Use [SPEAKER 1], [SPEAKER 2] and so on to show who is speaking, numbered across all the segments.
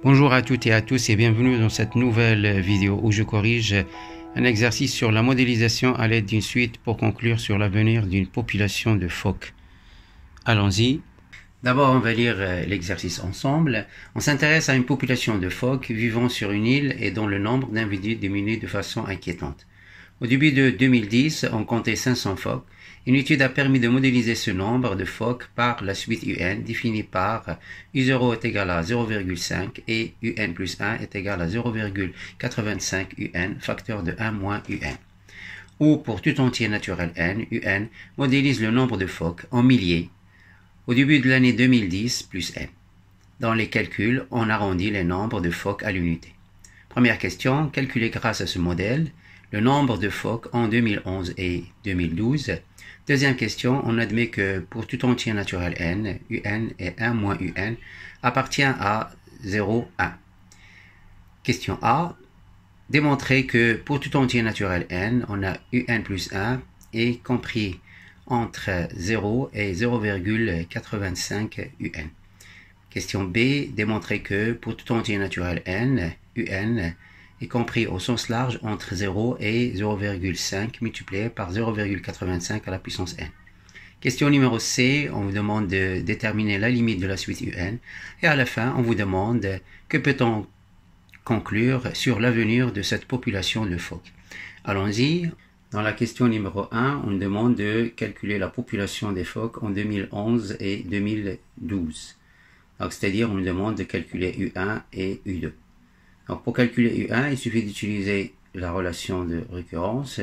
[SPEAKER 1] Bonjour à toutes et à tous et bienvenue dans cette nouvelle vidéo où je corrige un exercice sur la modélisation à l'aide d'une suite pour conclure sur l'avenir d'une population de phoques. Allons-y. D'abord, on va lire l'exercice ensemble. On s'intéresse à une population de phoques vivant sur une île et dont le nombre d'individus diminue de façon inquiétante. Au début de 2010, on comptait 500 phoques. Une étude a permis de modéliser ce nombre de phoques par la suite UN définie par U0 est égal à 0,5 et UN plus 1 est égal à 0,85 UN, facteur de 1 moins UN. Ou pour tout entier naturel n, UN modélise le nombre de phoques en milliers au début de l'année 2010 plus n. Dans les calculs, on arrondit les nombres de phoques à l'unité. Première question, calculée grâce à ce modèle, le nombre de phoques en 2011 et 2012. Deuxième question, on admet que pour tout entier naturel n, un et 1 moins un appartient à 0, 1. Question A, démontrer que pour tout entier naturel n, on a un plus 1 est compris entre 0 et 0,85 un. Question B, démontrer que pour tout entier naturel n, un est compris au sens large entre 0 et 0,5 multiplié par 0,85 à la puissance n. Question numéro C, on vous demande de déterminer la limite de la suite UN. Et à la fin, on vous demande que peut-on conclure sur l'avenir de cette population de phoques. Allons-y. Dans la question numéro 1, on demande de calculer la population des phoques en 2011 et 2012. C'est-à-dire, on nous demande de calculer U1 et U2. Donc, pour calculer U1, il suffit d'utiliser la relation de récurrence.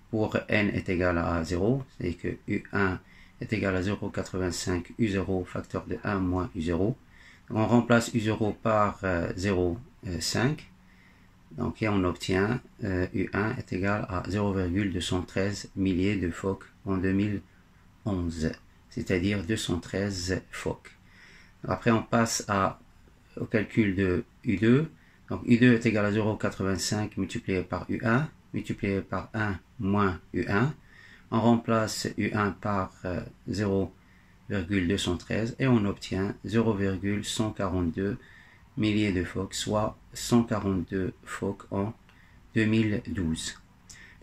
[SPEAKER 1] Pour n est égal à 0, c'est-à-dire que U1 est égal à 0,85 U0 facteur de 1 moins U0. On remplace U0 par 0,5. Donc, et on obtient U1 est égal à 0,213 milliers de phoques en 2011, c'est-à-dire 213 phoques. Après, on passe au calcul de U2. Donc, U2 est égal à 0,85 multiplié par U1, multiplié par 1 moins U1. On remplace U1 par 0,213 et on obtient 0,142 milliers de phoques, soit 142 phoques en 2012.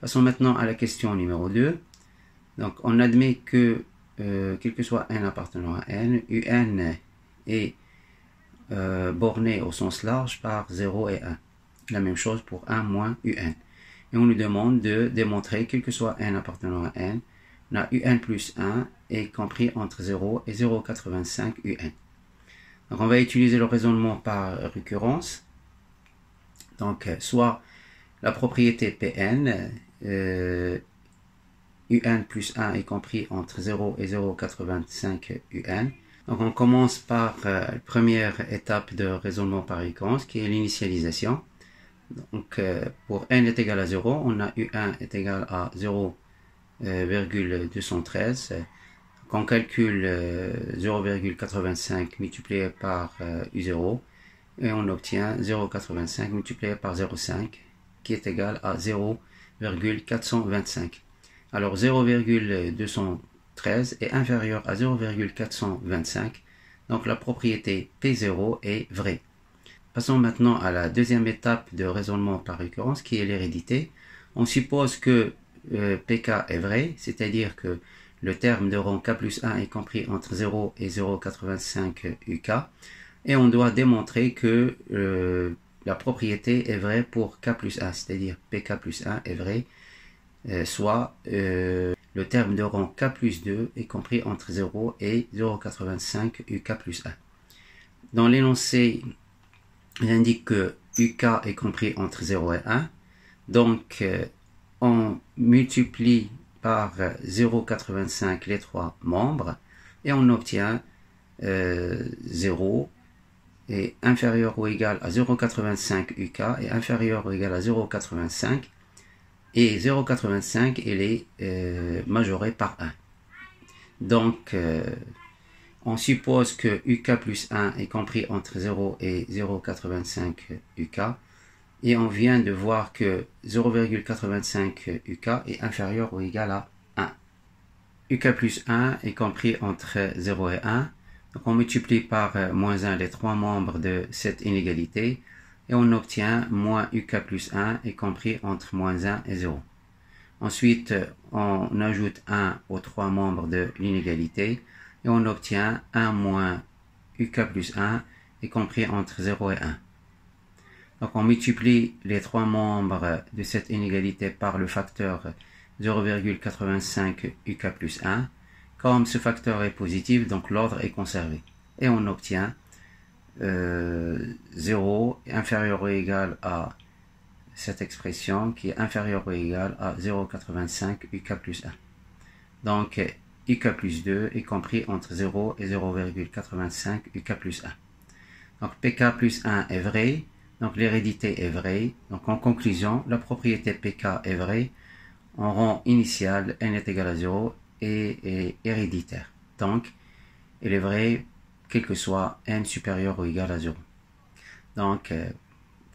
[SPEAKER 1] Passons maintenant à la question numéro 2. Donc, on admet que, quel que soit n appartenant à n, UN est borné au sens large par 0 et 1. La même chose pour 1 moins UN. Et on nous demande de démontrer, quel que soit n appartenant à n, on a UN plus 1 est compris entre 0 et 0,85 UN. Donc on va utiliser le raisonnement par récurrence. Donc soit la propriété Pn, UN plus 1 est compris entre 0 et 0,85 UN. Donc on commence par la première étape de raisonnement par récurrence qui est l'initialisation. Donc pour n est égal à 0, on a U1 est égal à 0,213. Donc on calcule 0,85 multiplié par U0 et on obtient 0,85 multiplié par 0,5 qui est égal à 0,425. Alors 0,213 est inférieur à 0,425, donc la propriété P0 est vraie. Passons maintenant à la deuxième étape de raisonnement par récurrence qui est l'hérédité. On suppose que PK est vrai, c'est-à-dire que le terme de rang K plus 1 est compris entre 0 et 0,85 UK et on doit démontrer que la propriété est vraie pour K plus 1, c'est-à-dire PK plus 1 est vrai, soit le terme de rang K plus 2 est compris entre 0 et 0,85 UK plus 1. Dans l'énoncé, il indique que UK est compris entre 0 et 1. Donc, on multiplie par 0,85 les trois membres et on obtient 0 est inférieur ou égal à 0,85 UK est inférieur ou égal à 0,85 et 0,85 il est majoré par 1. Donc, on suppose que UK plus 1 est compris entre 0 et 0,85 UK et on vient de voir que 0,85 UK est inférieur ou égal à 1. UK plus 1 est compris entre 0 et 1, Donc on multiplie par moins 1 les trois membres de cette inégalité et on obtient moins UK plus 1 est compris entre moins 1 et 0. Ensuite, on ajoute 1 aux trois membres de l'inégalité et on obtient 1 moins UK plus 1 est compris entre 0 et 1. Donc on multiplie les trois membres de cette inégalité par le facteur 0,85 UK plus 1. Comme ce facteur est positif, donc l'ordre est conservé. Et on obtient 0 inférieur ou égal à cette expression qui est inférieure ou égale à 0,85 UK plus 1. Donc UK plus 2 est compris entre 0 et 0,85 UK plus 1. Donc PK plus 1 est vrai, donc l'hérédité est vraie. Donc en conclusion, la propriété PK est vraie en rang initial, n est égal à 0 et héréditaire. Donc, il est vrai quel que soit n supérieur ou égal à 0. Donc,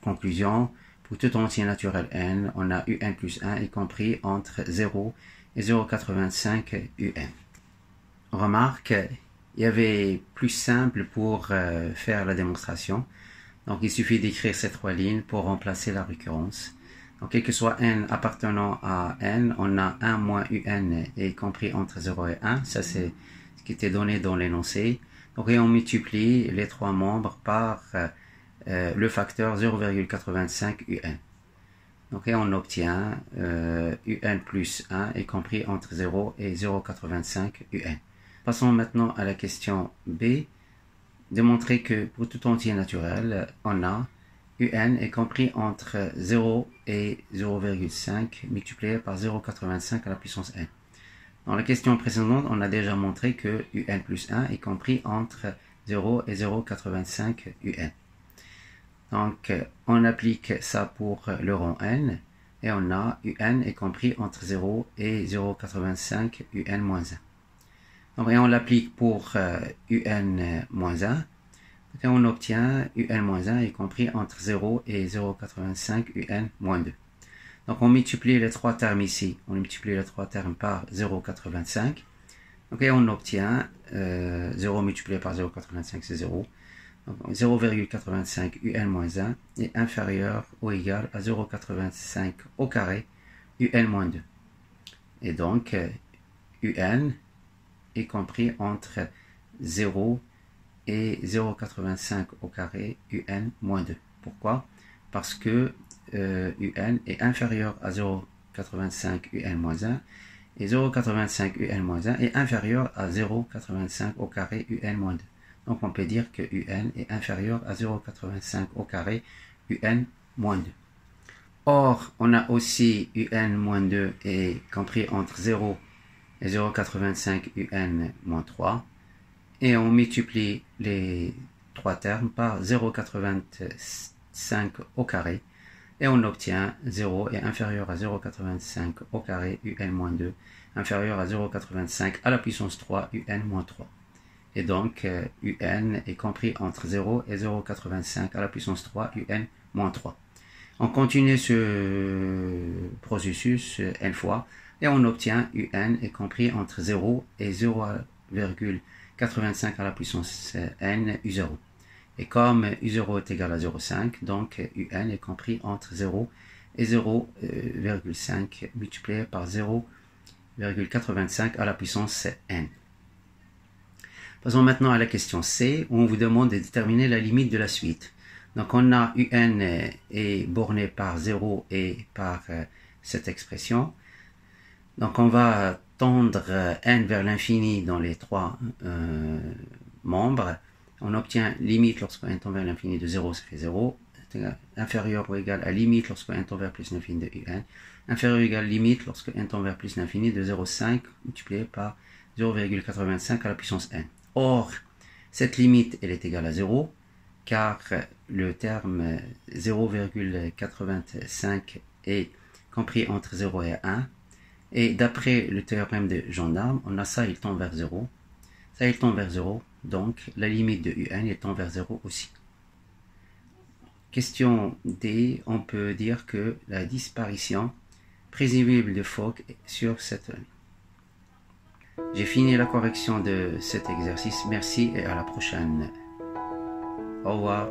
[SPEAKER 1] conclusion, pour tout entier naturel n, on a un plus 1 y compris entre 0 et 0,85 un. Remarque, il y avait plus simple pour faire la démonstration. Donc, il suffit d'écrire ces trois lignes pour remplacer la récurrence. Donc, quel que soit n appartenant à n, on a 1 moins un est compris entre 0 et 1. Ça, c'est ce qui était donné dans l'énoncé. Donc, et on multiplie les trois membres par le facteur 0,85 un. Donc, et on obtient un plus 1 est compris entre 0 et 0,85 un. Passons maintenant à la question B. Démontrer que pour tout entier naturel, on a un est compris entre 0 et 0,5 multiplié par 0,85 à la puissance n. Dans la question précédente, on a déjà montré que un plus 1 est compris entre 0 et 0,85 un. Donc, on applique ça pour le rang n et on a un est compris entre 0 et 0,85 un moins 1. Donc, et on l'applique pour un moins 1. Et on obtient un moins 1 est compris entre 0 et 0,85 un moins 2. Donc on multiplie les trois termes ici. On multiplie les trois termes par 0,85. Donc et on obtient 0 multiplié par 0,85 c'est 0. Donc 0,85 un moins 1 est inférieur ou égal à 0,85 au carré un moins 2. Et donc un est compris entre 0 et 0,85 au carré un moins 2. Pourquoi? Parce que un est inférieur à 0,85 un moins 1 et 0,85 un moins 1 est inférieur à 0,85 au carré un moins 2. Donc on peut dire que un est inférieur à 0,85 au carré un moins 2. Or, on a aussi un moins 2 est compris entre 0 et 0,85 un moins 3. Et on multiplie les trois termes par 0,85 au carré et on obtient 0 est inférieur à 0,85 au carré un moins 2 inférieur à 0,85 à la puissance 3 un moins 3. Et donc un est compris entre 0 et 0,85 à la puissance 3 un moins 3. On continue ce processus n fois et on obtient un est compris entre 0 et 0,85 à la puissance n u0. Et comme u0 est égal à 0,5, donc un est compris entre 0 et 0,5 multiplié par 0,85 à la puissance n. Passons maintenant à la question C, où on vous demande de déterminer la limite de la suite. Donc on a un est borné par 0 et par cette expression. Donc on va tendre n vers l'infini dans les trois membres. On obtient limite lorsque n tend vers l'infini de 0, ça fait 0. Inférieur ou égal à limite lorsque n tend vers plus l'infini de un. Inférieur ou égal à limite lorsque n tend vers plus l'infini de 0,5 multiplié par 0,85 à la puissance n. Or, cette limite, elle est égale à 0, car le terme 0,85 est compris entre 0 et 1. Et d'après le théorème de gendarme, on a ça, il tend vers 0. Ça, il tend vers 0. Donc, la limite de un, il tend vers 0 aussi. Question D, on peut dire que la disparition prévisible de Fock sur cette ligne. J'ai fini la correction de cet exercice. Merci et à la prochaine. Au revoir.